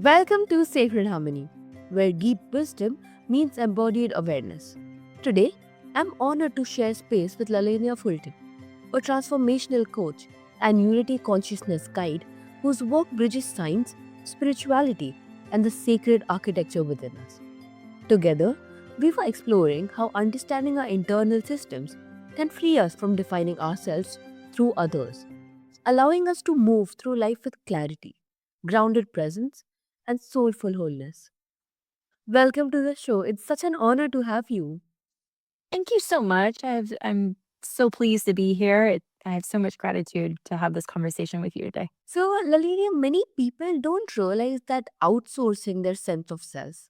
Welcome to Sacred Harmony, where deep wisdom meets embodied awareness. Today, I'm honored to share space with Lelanea Fulton, a transformational coach and unity consciousness guide whose work bridges science, spirituality, and the sacred architecture within us. Together, we were exploring how understanding our internal systems can free us from defining ourselves through others, allowing us to move through life with clarity, grounded presence, and soulful wholeness. Welcome to the show. It's such an honor to have you. Thank you so much. I'm so pleased to be here. I have so much gratitude to have this conversation with you today. So, Lalinia, many people don't realize that outsourcing their sense of self.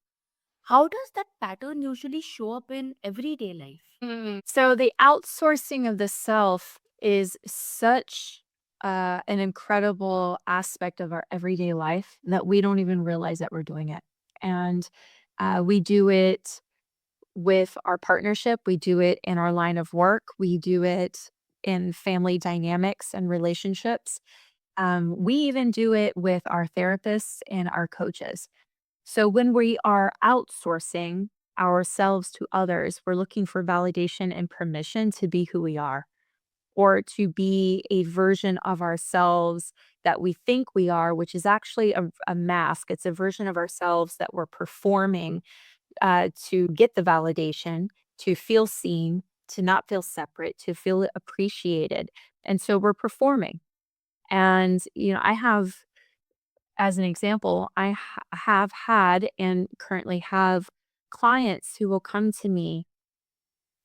How does that pattern usually show up in everyday life? So, the outsourcing of the self is such an incredible aspect of our everyday life that we don't even realize that we're doing it. And we do it with our partnership, we do it in our line of work, we do it in family dynamics and relationships. We even do it with our therapists and our coaches. So when we are outsourcing ourselves to others, we're looking for validation and permission to be who we are or to be a version of ourselves that we think we are, which is actually a mask. It's a version of ourselves that we're performing to get the validation, to feel seen, to not feel separate, to feel appreciated. And so we're performing. And, I have, as an example, have had and currently have clients who will come to me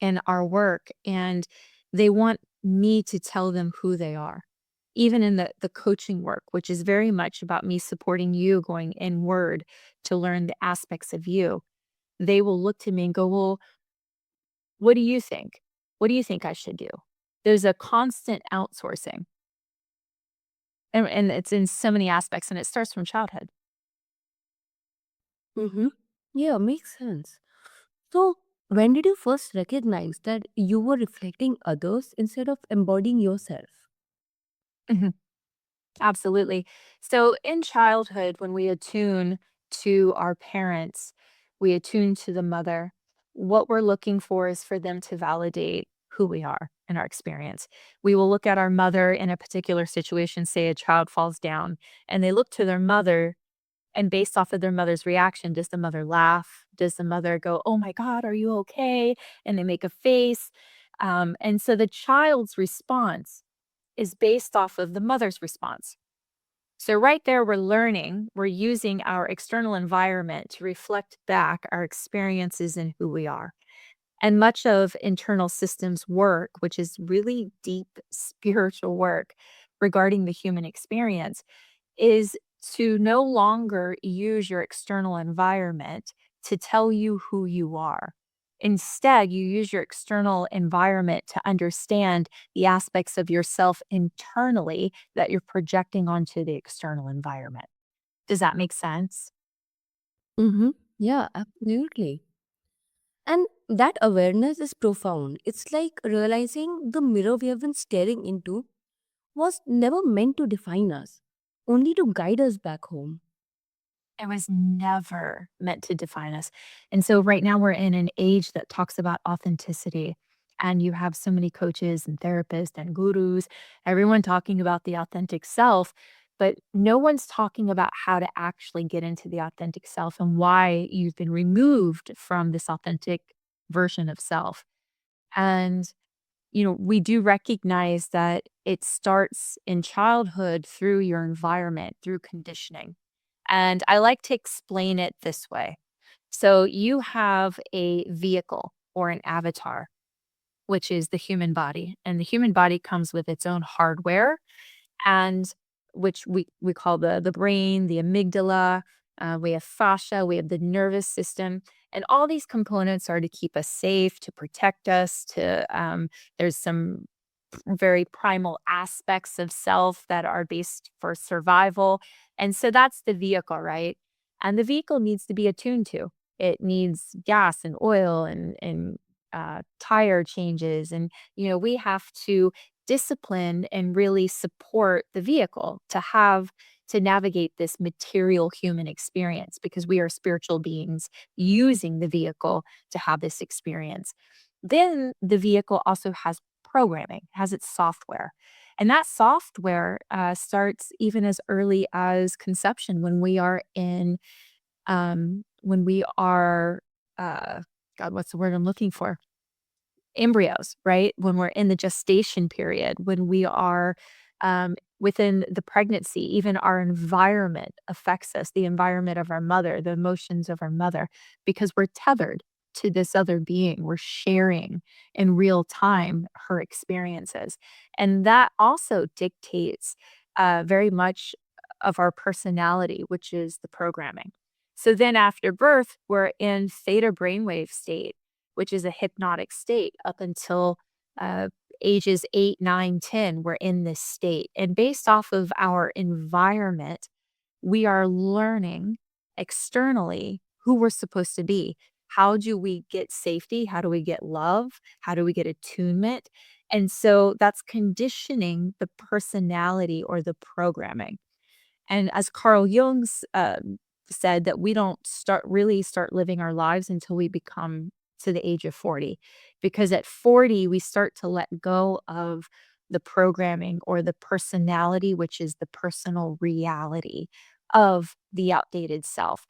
in our work and they want me to tell them who they are. Even in the coaching work, which is very much about me supporting you going inward to learn the aspects of you, they will look to me and go, "Well, what do you think? What do you think I should do?" There's a constant outsourcing. And it's in so many aspects, and it starts from childhood. Mm-hmm. Yeah, makes sense. So, when did you first recognize that you were reflecting others instead of embodying yourself? Mhm. Absolutely. So in childhood, when we attune to our parents, we attune to the mother. What we're looking for is for them to validate who we are in our experience. We will look at our mother in a particular situation, say a child falls down, and they look to their mother. And based off of their mother's reaction, does the mother laugh? Does the mother go, "Oh my God, are you okay?" And they make a face. And so the child's response is based off of the mother's response. So, right there, we're learning, we're using our external environment to reflect back our experiences and who we are. And much of internal systems work, which is really deep spiritual work regarding the human experience, is to no longer use your external environment to tell you who you are. Instead, you use your external environment to understand the aspects of yourself internally that you're projecting onto the external environment. Does that make sense? Mm-hmm. Yeah, absolutely. And that awareness is profound. It's like realizing the mirror we have been staring into was never meant to define us, only to guide us back home. It was never meant to define us. And so right now we're in an age that talks about authenticity. And you have so many coaches and therapists and gurus, everyone talking about the authentic self, but no one's talking about how to actually get into the authentic self and why you've been removed from this authentic version of self. And we do recognize that it starts in childhood through your environment, through conditioning. And I like to explain it this way. So you have a vehicle or an avatar, which is the human body. And the human body comes with its own hardware and which we call the brain, the amygdala, we have fascia, we have the nervous system, and all these components are to keep us safe, to protect us. There's some very primal aspects of self that are based for survival, and so that's the vehicle, right? And the vehicle needs to be attuned to. It needs gas and oil and tire changes, and we have to discipline and really support the vehicle to have to navigate this material human experience because we are spiritual beings using the vehicle to have this experience. Then the vehicle also has programming, has its software. And that software starts even as early as conception when we are, uh, God, what's the word I'm looking for? Embryos, right? When we're in the gestation period, when we are within the pregnancy, even our environment affects us, the environment of our mother, the emotions of our mother, because we're tethered to this other being. We're sharing in real time her experiences. And that also dictates very much of our personality, which is the programming. So then after birth, we're in theta brainwave state, which is a hypnotic state up until uh, ages 8, 9, 10. We're in this state. And based off of our environment, we are learning externally who we're supposed to be. How do we get safety? How do we get love? How do we get attunement? And so that's conditioning the personality or the programming. And as Carl Jung's said, that we don't start living our lives until we become to the age of 40, because at 40 we start to let go of the programming or the personality, which is the personal reality of the outdated self.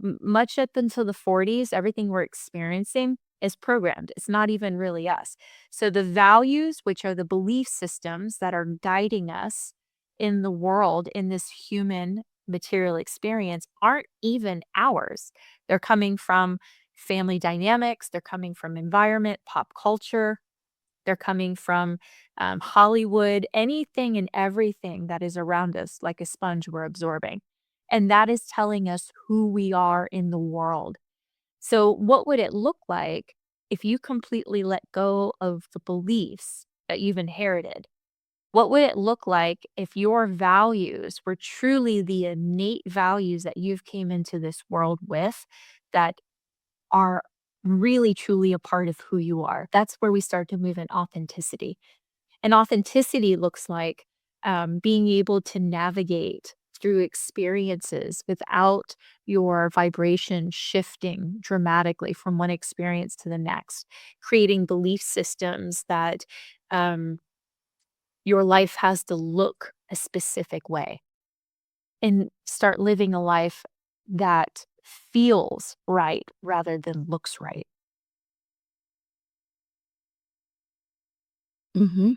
Much up until the 40s, everything we're experiencing is programmed. It's not even really us. So the values, which are the belief systems that are guiding us in the world, in this human material experience, aren't even ours. They're coming from family dynamics, they're coming from environment, pop culture, they're coming from Hollywood, anything and everything that is around us, like a sponge, we're absorbing. And that is telling us who we are in the world. So, what would it look like if you completely let go of the beliefs that you've inherited? What would it look like if your values were truly the innate values that you've came into this world with, that are really truly a part of who you are? That's where we start to move in authenticity. And authenticity looks like being able to navigate through experiences without your vibration shifting dramatically from one experience to the next, creating belief systems that um, your life has to look a specific way, and start living a life that feels right rather than looks right. Mm-hmm.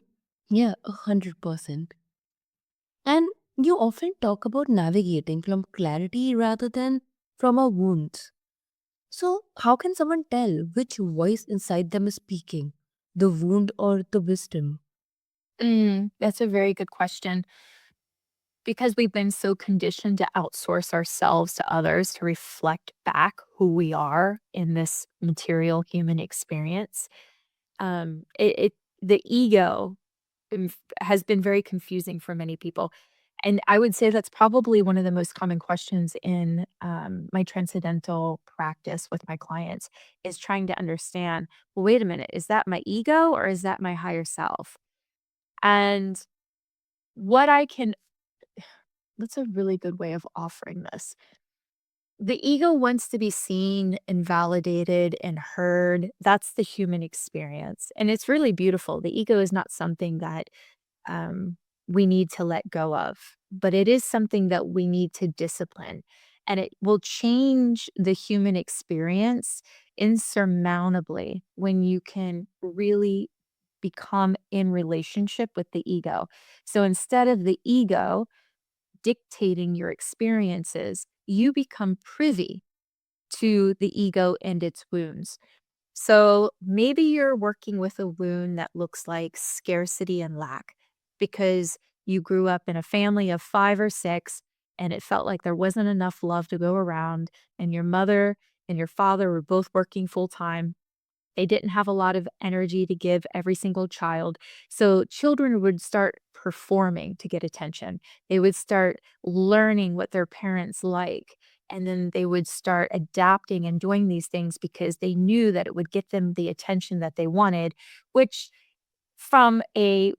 Yeah, 100%. And you often talk about navigating from clarity rather than from our wounds. So, how can someone tell which voice inside them is speaking, the wound or the wisdom? That's a very good question. Because we've been so conditioned to outsource ourselves to others to reflect back who we are in this material human experience, the ego has been very confusing for many people. And I would say that's probably one of the most common questions in my transcendental practice with my clients, is trying to understand, well, wait a minute, is that my ego or is that my higher self? And what I can, that's a really good way of offering this. The ego wants to be seen and validated and heard. That's the human experience. And it's really beautiful. The ego is not something that um, we need to let go of, but it is something that we need to discipline. And it will change the human experience insurmountably when you can really become in relationship with the ego. So instead of the ego dictating your experiences, you become privy to the ego and its wounds. So maybe you're working with a wound that looks like scarcity and lack because you grew up in a family of 5 or 6 and it felt like there wasn't enough love to go around, and your mother and your father were both working full time. They didn't have a lot of energy to give every single child. So children would start performing to get attention. They would start learning what their parents like. And then they would start adapting and doing these things because they knew that it would get them the attention that they wanted, which, from a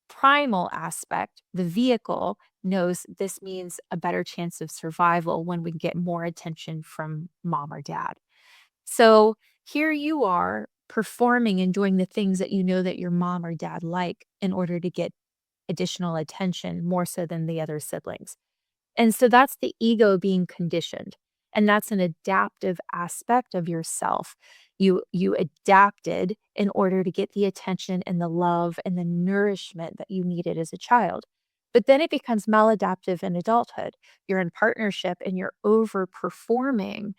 primal aspect, the vehicle, knows this means a better chance of survival when we get more attention from mom or dad. So here you are performing and doing the things that you know that your mom or dad like in order to get additional attention more so than the other siblings. And so that's the ego being conditioned. And that's an adaptive aspect of yourself. You adapted in order to get the attention and the love and the nourishment that you needed as a child. But then it becomes maladaptive in adulthood. You're in partnership and you're overperforming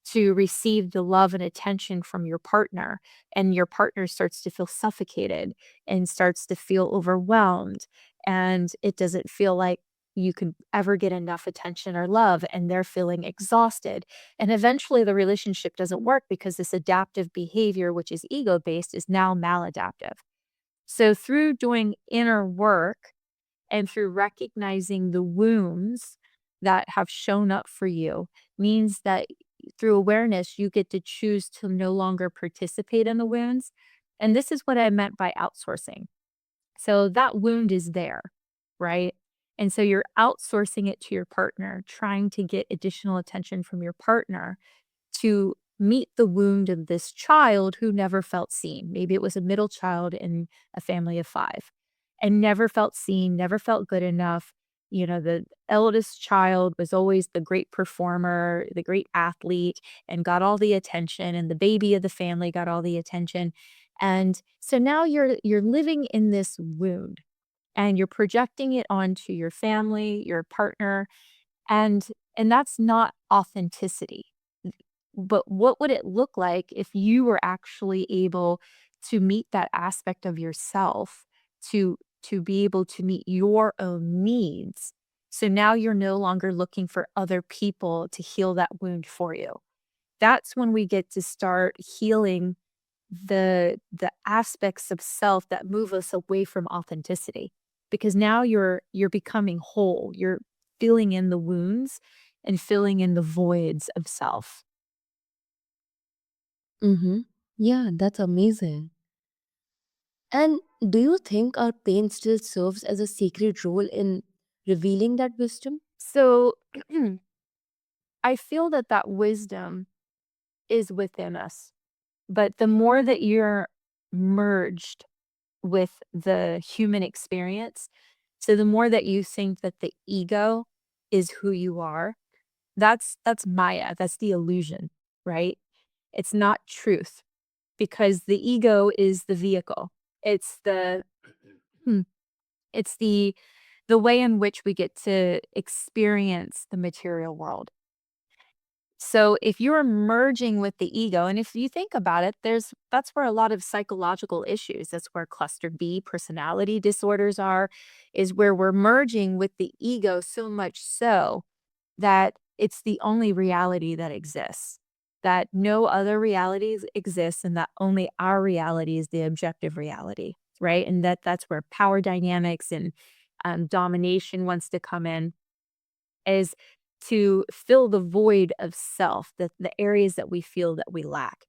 to receive the love and attention from your partner, and your partner starts to feel suffocated and starts to feel overwhelmed, and it doesn't feel like you can ever get enough attention or love, and they're feeling exhausted, and eventually the relationship doesn't work because this adaptive behavior, which is ego based, is now maladaptive. So through doing inner work and through recognizing the wounds that have shown up for you means that through awareness, you get to choose to no longer participate in the wounds. And this is what I meant by outsourcing. So that wound is there, right? And so you're outsourcing it to your partner, trying to get additional attention from your partner to meet the wound of this child who never felt seen. Maybe it was a middle child in a family of 5 and never felt seen, never felt good enough. You know, the eldest child was always the great performer, the great athlete, and got all the attention, and the baby of the family got all the attention. And so now you're living in this wound and you're projecting it onto your family, your partner, and that's not authenticity. But what would it look like if you were actually able to meet that aspect of yourself to be able to meet your own needs? So now you're no longer looking for other people to heal that wound for you. That's when we get to start healing the aspects of self that move us away from authenticity, because now you're becoming whole. You're filling in the wounds and filling in the voids of self. Mm-hmm. Yeah, that's amazing. And do you think our pain still serves as a sacred role in revealing that wisdom? So I feel that that wisdom is within us, but the more that you're merged with the human experience, so the more that you think that the ego is who you are, that's Maya, that's the illusion, right? It's not truth because the ego is the vehicle. It's the hmm, it's the way in which we get to experience the material world. So if you're merging with the ego, and if you think about it, that's where a lot of psychological issues, that's where cluster B personality disorders are, is where we're merging with the ego so much so that it's the only reality that exists, that no other realities exist, and that only our reality is the objective reality, right? And that's where power dynamics and domination wants to come in, is to fill the void of self, the areas that we feel that we lack.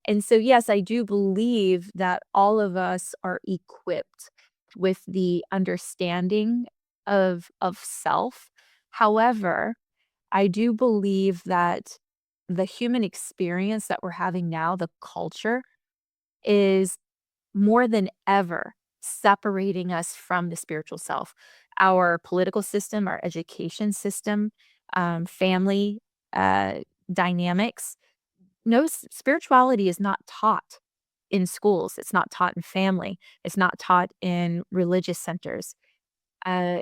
And so, yes, I do believe that all of us are equipped with the understanding of self. However, I do believe that the human experience that we're having now, the culture, is more than ever separating us from the spiritual self. Our political system, our education system, family uh, dynamics. No, spirituality is not taught in schools. It's not taught in family. It's not taught in religious centers. Uh,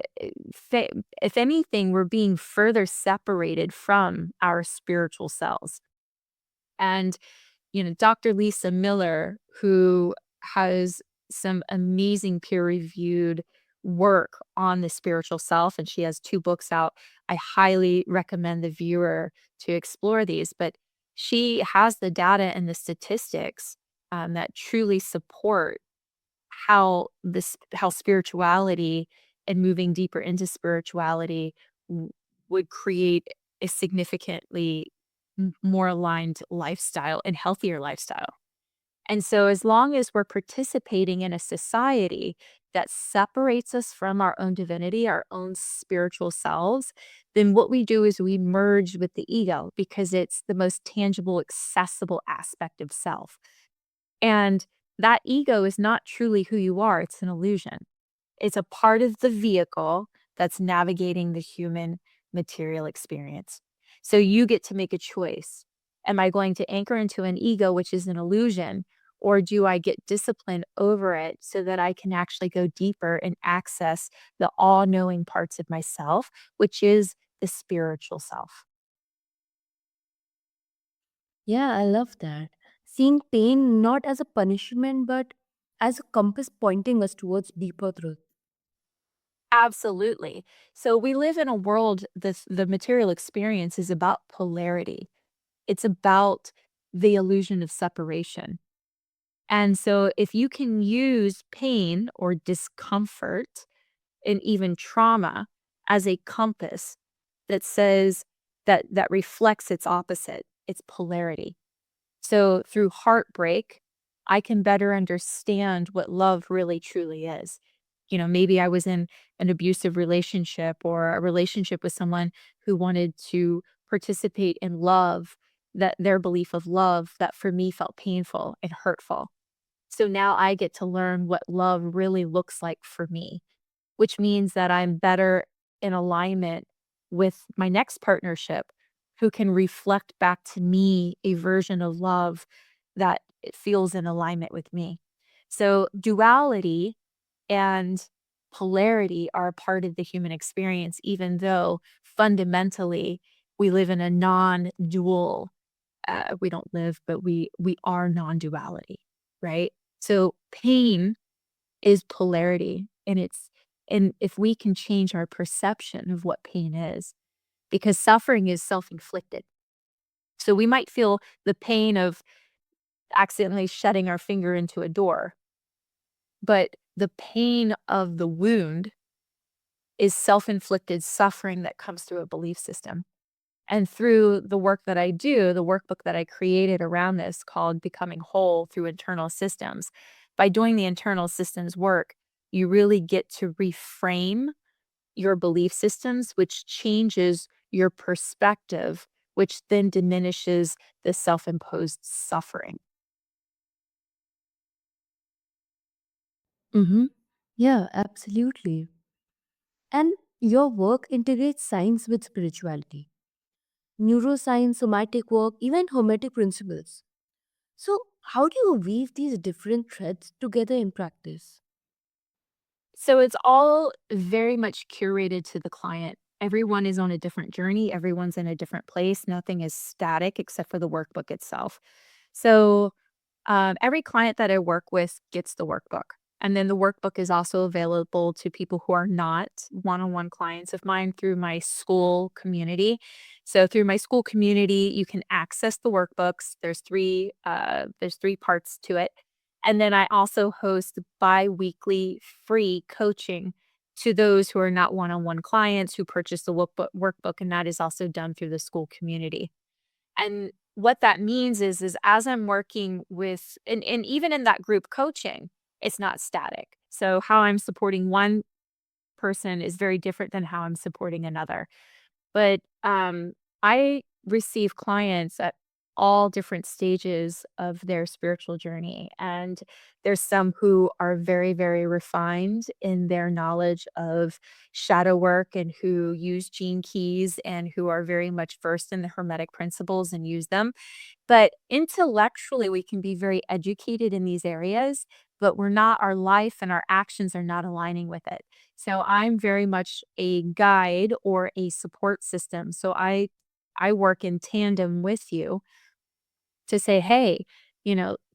fa- if anything, we're being further separated from our spiritual selves. And Dr. Lisa Miller, who has some amazing peer-reviewed work on the spiritual self, and she has 2 books out. I highly recommend the viewer to explore these, but she has the data and the statistics, that truly support how spirituality and moving deeper into spirituality would create a significantly more aligned lifestyle and healthier lifestyle. And so, as long as we're participating in a society that separates us from our own divinity, our own spiritual selves, then what we do is we merge with the ego because it's the most tangible, accessible aspect of self. And that ego is not truly who you are, it's an illusion. It's a part of the vehicle that's navigating the human material experience. So you get to make a choice. Am I going to anchor into an ego, which is an illusion, or do I get discipline over it so that I can actually go deeper and access the all knowing parts of myself, which is the spiritual self? Yeah, I love that. Seeing pain not as a punishment but as a compass pointing us towards deeper truth. Absolutely. So we live in a world, the material experience is about polarity. It's about the illusion of separation. And so if you can use pain or discomfort and even trauma as a compass that says that reflects its opposite, its polarity. So through heartbreak, I can better understand what love really truly is. Maybe I was in an abusive relationship or a relationship with someone who wanted to participate in love, that their belief of love that for me felt painful and hurtful. So now I get to learn what love really looks like for me, which means that I'm better in alignment with my next partnership who can reflect back to me a version of love that it feels in alignment with me. So, duality and polarity are a part of the human experience, even though fundamentally we live in a non dual, we don't live, but we are non duality, right? So, pain is polarity, and if we can change our perception of what pain is, because suffering is self-inflicted. So we might feel the pain of accidentally shutting our finger into a door, but the pain of the wound is self-inflicted suffering that comes through a belief system. And through the work that I do, the workbook that I created around this called Becoming Whole Through Internal Systems, by doing the internal systems work, you really get to reframe your belief systems, which changes your perspective, which then diminishes the self imposed suffering. Mm-hmm. Yeah, absolutely. And your work integrates science with spirituality, neuroscience, somatic work, even hermetic principles. So, how do you weave these different threads together in practice? So it's all very much curated to the client. Everyone is on a different journey, everyone's in a different place. Nothing is static except for the workbook itself. So every client that I work with gets the workbook. And then the workbook is also available to people who are not one on one clients of mine through my school community. So through my school community, you can access the workbooks. There's three parts to it. And then I also host bi-weekly free coaching to those who are not one on one clients who purchase the workbook. And that is also done through the school community. And what that means is as I'm working with and even in that group coaching, it's not static. So how I'm supporting one person is very different than how I'm supporting another. But, I receive clients at all different stages of their spiritual journey, and there's some who are very, very refined in their knowledge of shadow work and who use gene keys and who are very much versed in the hermetic principles and use them. But intellectually, we can be very educated in these areas, but our life and our actions are not aligning with it. So I'm very much a guide or a support system. So I work in tandem with you to say, hey,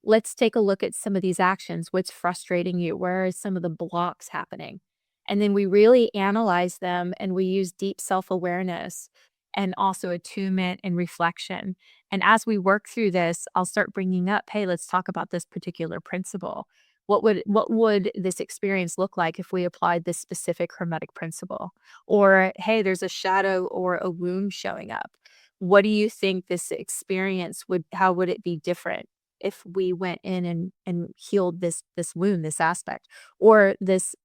let's take a look at some of these actions. What's frustrating you? Where are some of the blocks happening? And then we really analyze them and we use deep self awareness and also attunement and reflection. And as we work through this, I'll start bringing up, hey, let's talk about this particular principle. What would this experience look like if we applied this specific hermetic principle? Or hey, there's a shadow or a wound showing up. What do you think this experience would how would it be different if we went in and healed this wound, this aspect, or this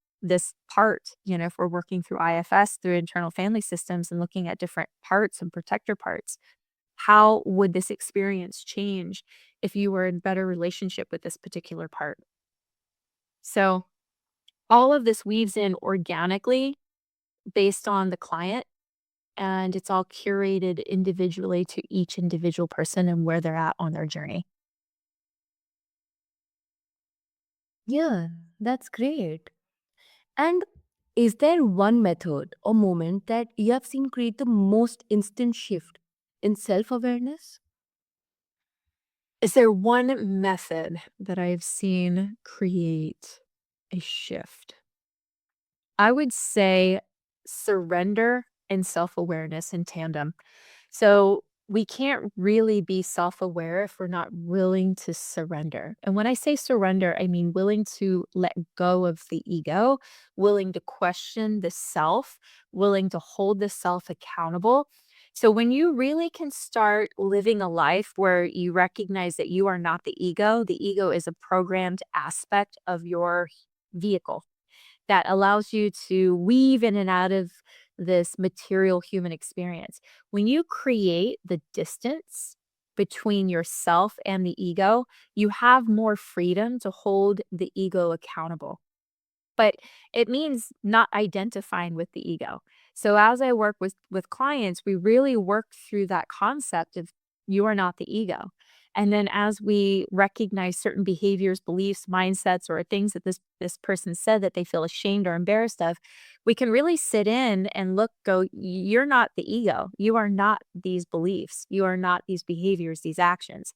part, if we're working through IFS, through internal family systems and looking at different parts and protector parts, how would this experience change if you were in better relationship with this particular part? So all of this weaves in organically based on the client, and it's all curated individually to each individual person and where they're at on their journey. Yeah, that's great. And is there one method or moment that you have seen create the most instant shift in self awareness? Is there one method that I've seen create a shift? I would say surrender and self awareness in tandem. So we can't really be self aware if we're not willing to surrender. And when I say surrender, I mean willing to let go of the ego, willing to question the self, willing to hold the self accountable. So when you really can start living a life where you recognize that you are not the ego is a programmed aspect of your vehicle that allows you to weave in and out of this material human experience. When you create the distance between yourself and the ego, you have more freedom to hold the ego accountable. But it means not identifying with the ego. So as I work with clients, we really work through that concept of you are not the ego. And then as we recognize certain behaviors, beliefs, mindsets, or things that this person said that they feel ashamed or embarrassed of, we can really sit in and look, go, you're not the ego. You are not these beliefs. You are not these behaviors, these actions.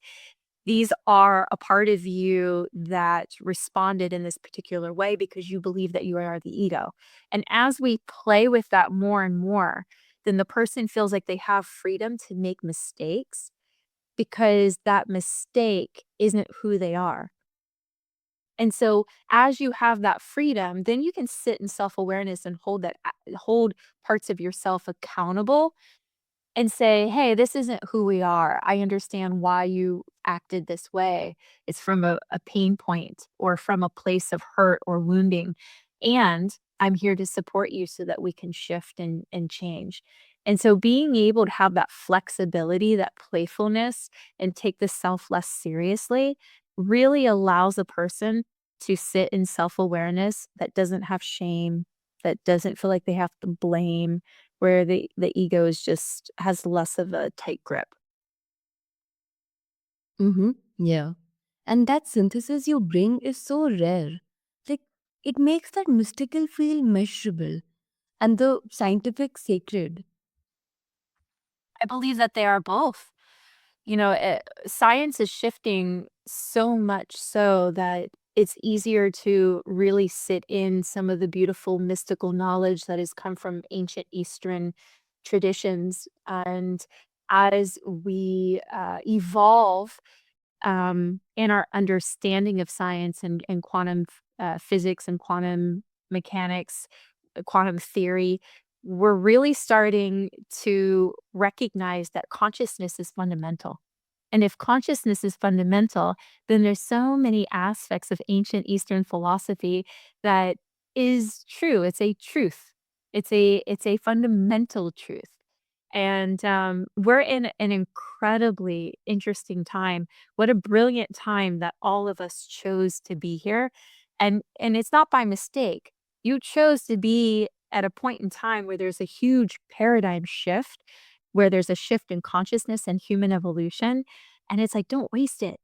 These are a part of you that responded in this particular way because you believe that you are the ego. And as we play with that more and more, then the person feels like they have freedom to make mistakes because that mistake isn't who they are. And so as you have that freedom, then you can sit in self-awareness and hold parts of yourself accountable and say, "Hey, this isn't who we are. I understand why you acted this way. It's from a pain point or from a place of hurt or wounding. And I'm here to support you so that we can shift and change." And so being able to have that flexibility, that playfulness, and take the self less seriously really allows a person to sit in self awareness that doesn't have shame, that doesn't feel like they have to blame, where the ego is just has less of a tight grip. Mm-hmm. Yeah. And that synthesis you bring is so rare. Like, it makes that mystical feel measurable and the scientific sacred. I believe that they are both. Science is shifting so much so that it's easier to really sit in some of the beautiful mystical knowledge that has come from ancient Eastern traditions. And as we evolve in our understanding of science and quantum physics and quantum mechanics, quantum theory, we're really starting to recognize that consciousness is fundamental. And if consciousness is fundamental, then there's so many aspects of ancient Eastern philosophy that is true. It's a truth. It's a fundamental truth. And we're in an incredibly interesting time. What a brilliant time that all of us chose to be here. And it's not by mistake. You chose to be at a point in time where there's a huge paradigm shift, where there's a shift in consciousness and human evolution. And it's like, don't waste it.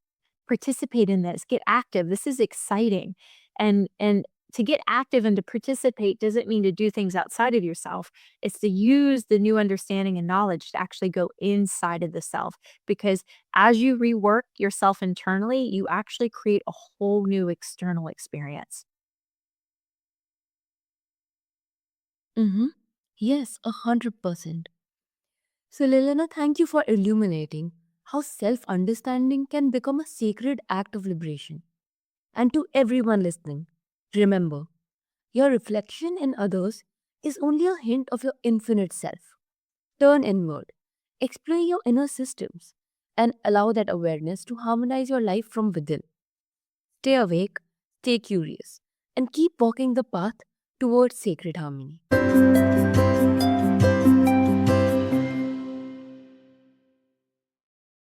Participate in this. Get active. This is exciting. And to get active and to participate doesn't mean to do things outside of yourself. It's to use the new understanding and knowledge to actually go inside of the self. Because as you rework yourself internally, you actually create a whole new external experience. Mm-hmm. Yes, 100%. So, Lilena, thank you for illuminating how self understanding can become a sacred act of liberation. And to everyone listening, remember, your reflection in others is only a hint of your infinite self. Turn inward, explore your inner systems, and allow that awareness to harmonize your life from within. Stay awake, stay curious, and keep walking the path towards sacred harmony.